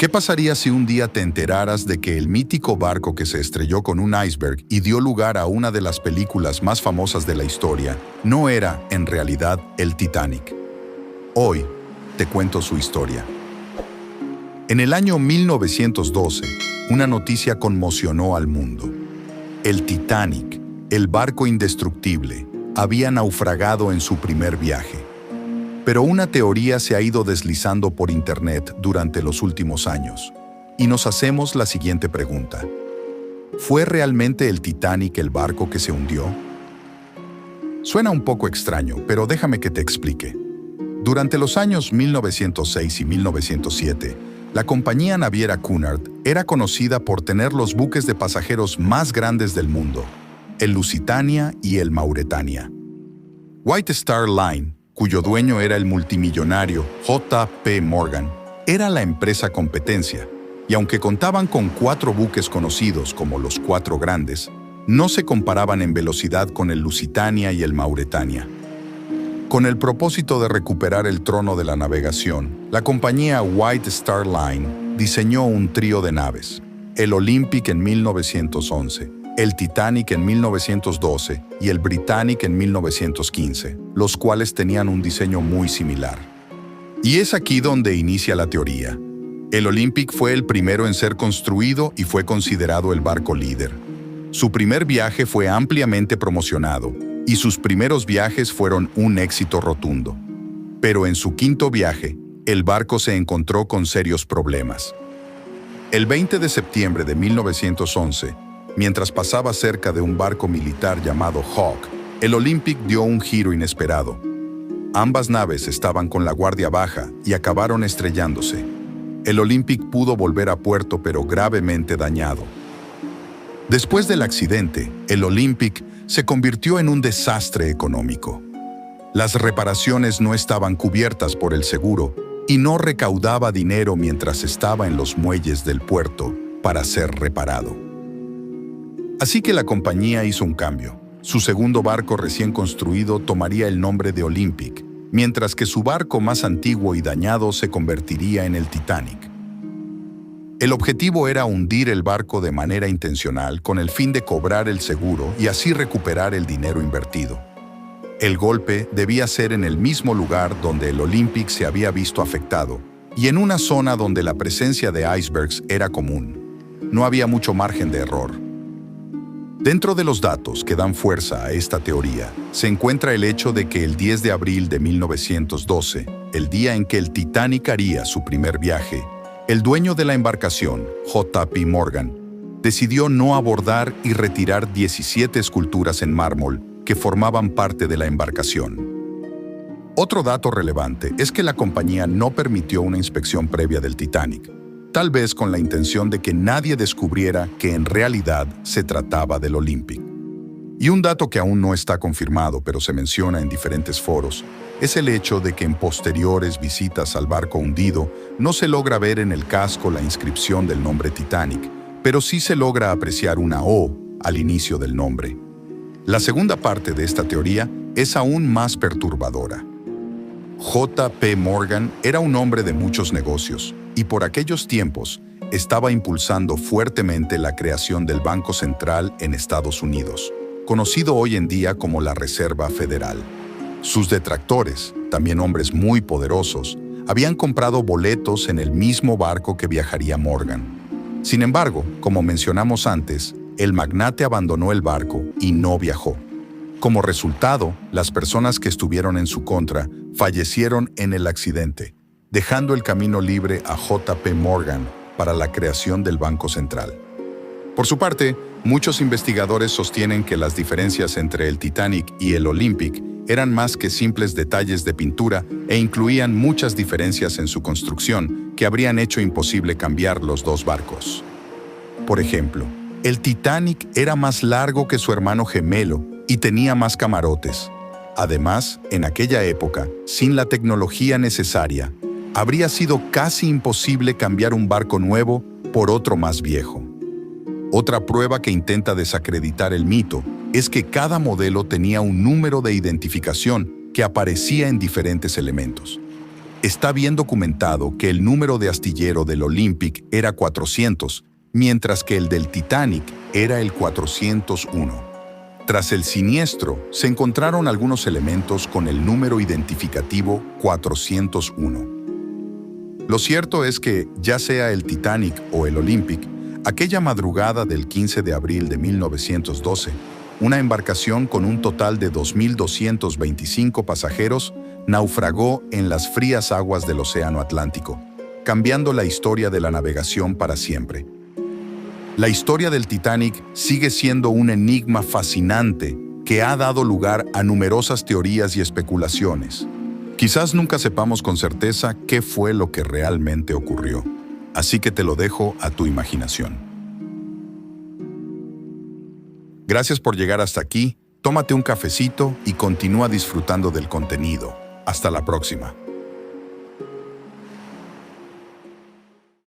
¿Qué pasaría si un día te enteraras de que el mítico barco que se estrelló con un iceberg y dio lugar a una de las películas más famosas de la historia no era, en realidad, el Titanic? Hoy te cuento su historia. En el año 1912, una noticia conmocionó al mundo. El Titanic, el barco indestructible, había naufragado en su primer viaje. Pero una teoría se ha ido deslizando por Internet durante los últimos años, y nos hacemos la siguiente pregunta. ¿Fue realmente el Titanic el barco que se hundió? Suena un poco extraño, pero déjame que te explique. Durante los años 1906 y 1907, la compañía naviera Cunard era conocida por tener los buques de pasajeros más grandes del mundo, el Lusitania y el Mauretania. White Star Line, cuyo dueño era el multimillonario J.P. Morgan, era la empresa competencia, y aunque contaban con 4 buques conocidos como los 4 grandes, no se comparaban en velocidad con el Lusitania y el Mauretania. Con el propósito de recuperar el trono de la navegación, la compañía White Star Line diseñó un trío de naves, el Olympic en 1911, el Titanic en 1912 y el Britannic en 1915, los cuales tenían un diseño muy similar. Y es aquí donde inicia la teoría. El Olympic fue el primero en ser construido y fue considerado el barco líder. Su primer viaje fue ampliamente promocionado y sus primeros viajes fueron un éxito rotundo. Pero en su quinto viaje, el barco se encontró con serios problemas. El 20 de septiembre de 1911, mientras pasaba cerca de un barco militar llamado Hawk, el Olympic dio un giro inesperado. Ambas naves estaban con la guardia baja y acabaron estrellándose. El Olympic pudo volver a puerto, pero gravemente dañado. Después del accidente, el Olympic se convirtió en un desastre económico. Las reparaciones no estaban cubiertas por el seguro y no recaudaba dinero mientras estaba en los muelles del puerto para ser reparado. Así que la compañía hizo un cambio. Su segundo barco recién construido tomaría el nombre de Olympic, mientras que su barco más antiguo y dañado se convertiría en el Titanic. El objetivo era hundir el barco de manera intencional con el fin de cobrar el seguro y así recuperar el dinero invertido. El golpe debía ser en el mismo lugar donde el Olympic se había visto afectado y en una zona donde la presencia de icebergs era común. No había mucho margen de error. Dentro de los datos que dan fuerza a esta teoría, se encuentra el hecho de que el 10 de abril de 1912, el día en que el Titanic haría su primer viaje, el dueño de la embarcación, J.P. Morgan, decidió no abordar y retirar 17 esculturas en mármol que formaban parte de la embarcación. Otro dato relevante es que la compañía no permitió una inspección previa del Titanic, tal vez con la intención de que nadie descubriera que en realidad se trataba del Olympic. Y un dato que aún no está confirmado, pero se menciona en diferentes foros, es el hecho de que en posteriores visitas al barco hundido no se logra ver en el casco la inscripción del nombre Titanic, pero sí se logra apreciar una O al inicio del nombre. La segunda parte de esta teoría es aún más perturbadora. J.P. Morgan era un hombre de muchos negocios y por aquellos tiempos estaba impulsando fuertemente la creación del Banco Central en Estados Unidos, conocido hoy en día como la Reserva Federal. Sus detractores, también hombres muy poderosos, habían comprado boletos en el mismo barco que viajaría Morgan. Sin embargo, como mencionamos antes, el magnate abandonó el barco y no viajó. Como resultado, las personas que estuvieron en su contra fallecieron en el accidente, dejando el camino libre a J.P. Morgan para la creación del Banco Central. Por su parte, muchos investigadores sostienen que las diferencias entre el Titanic y el Olympic eran más que simples detalles de pintura e incluían muchas diferencias en su construcción que habrían hecho imposible cambiar los dos barcos. Por ejemplo, el Titanic era más largo que su hermano gemelo y tenía más camarotes. Además, en aquella época, sin la tecnología necesaria, habría sido casi imposible cambiar un barco nuevo por otro más viejo. Otra prueba que intenta desacreditar el mito es que cada modelo tenía un número de identificación que aparecía en diferentes elementos. Está bien documentado que el número de astillero del Olympic era 400, mientras que el del Titanic era el 401. Tras el siniestro, se encontraron algunos elementos con el número identificativo 401. Lo cierto es que, ya sea el Titanic o el Olympic, aquella madrugada del 15 de abril de 1912, una embarcación con un total de 2.225 pasajeros naufragó en las frías aguas del Océano Atlántico, cambiando la historia de la navegación para siempre. La historia del Titanic sigue siendo un enigma fascinante que ha dado lugar a numerosas teorías y especulaciones. Quizás nunca sepamos con certeza qué fue lo que realmente ocurrió, así que te lo dejo a tu imaginación. Gracias por llegar hasta aquí, tómate un cafecito y continúa disfrutando del contenido. Hasta la próxima.